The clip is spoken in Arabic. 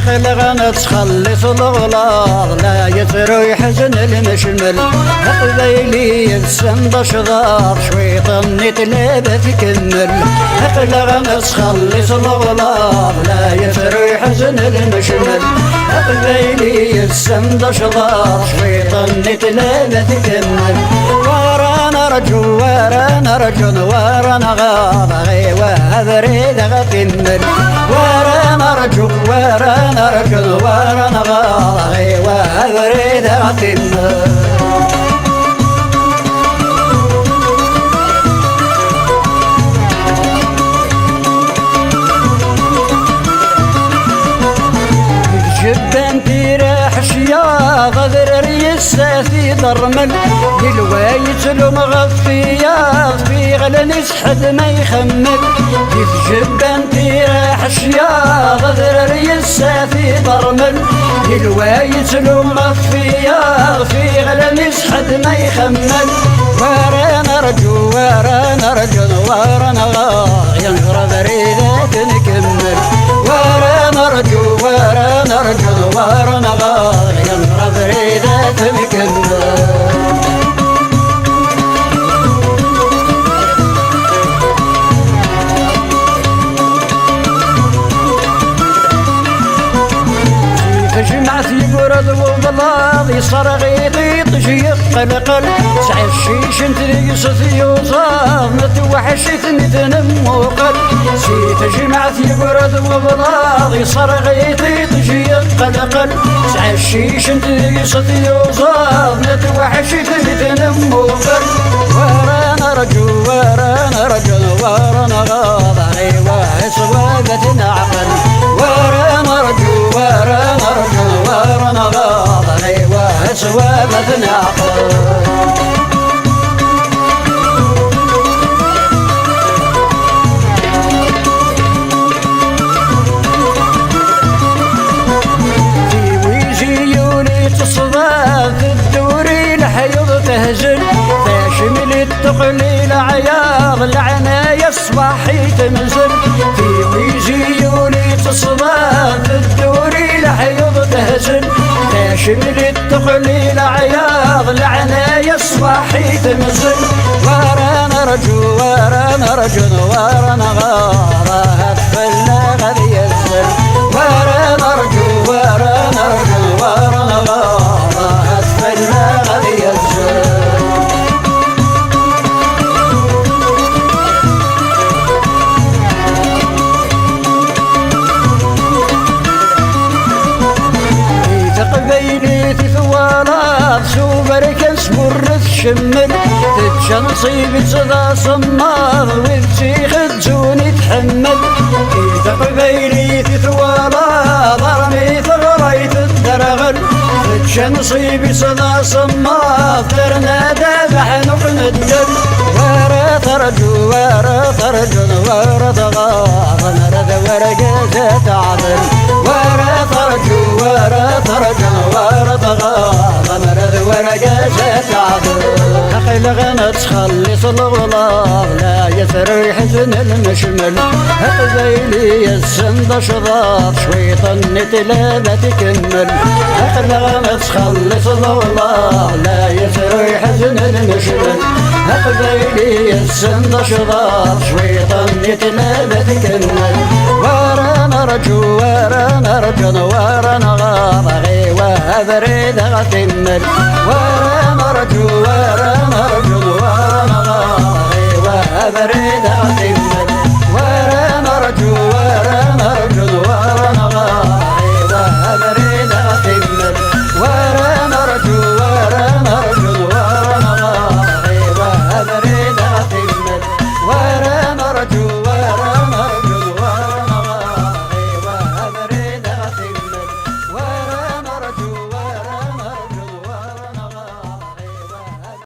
خلغنا تخلص الغلاظ لا يتروي حزن المشمل قبيلي السند شضار شويط نتلابى تكمل خلغنا تخلص الغلاظ لا يتروي حزن المشمل قبيلي السند شضار شويط نتلابى تكمل ورانا رجو ورانا رجل ورانا غاب غيوة بريد غكمل ورانا رجو ورانا رجل ورانا غاضي وأبريد غتمل جبان تيرح شيا غدر ريسا في ضرمل للوايت المغفية في غلن يسحد ما يخمل جبان تيرح شيا غدر ريسا في ضرمل للوايت المغفية في غلن يسحد ما يخمل ورانا رجو ورانا رجل ورانا ينغر بريدات نكمل ورانا رجو ورانا رجل ورانا ينغر بريدات نكمل جمعت يقرد وضلاضي صرغي طيط يقلقل سعى الشيش انت صثي وصاف متوحشت نتنم وقل سيت جمعت يقرد وضلاضي صرغي طيط يقلقل سعى الشيش انت صثي وصاف متوحشت نتنم وقل ورانا رجو ورانا رجل ورانا غاضي واسوابة عقل ورانا رجو ورانا رجل ورانا غاضي واسوابة عقل تهزل فاشمل التقليل عياض العناية الصباحي تنزل في ويزيوني تصبات الدوري لحيض تهزل فاشمل التقليل عياض العناية الصباحي تنزل ورانا رجو ورانا رجل ورانا غارة هتفلنا غذي الزل ورانا رجو ورانا رجل ورانا غارة هتفلنا غذي الزل شمل تتشنصي بتصدى صمار وتسيخ تزوني تحمل إذا قبيلي تثوالا ضرمي ثغريت الدرغل تتشنصي بصدى صمار ترنا دابح نقندل ورث رجو ورث رجل ورث غاضن رث ورقات عضل ورث رجو ورث رجل ورث غاضن رث ورقات عضل خلغنا تخلص الغلاظ لا يثري حزن المشمل قبيلي السند شضاض شويط النتلابة تكمل خلغنا تخلص الغلاظ لا يثري حزن المشمل قبيلي السند شضاض شويط النتلابة تكمل ورانا رجو ورانا رجل ورانا غاضي وابريد غتمل ورانا رجو ورانا رجل ورانا غاضي وابريد غتمل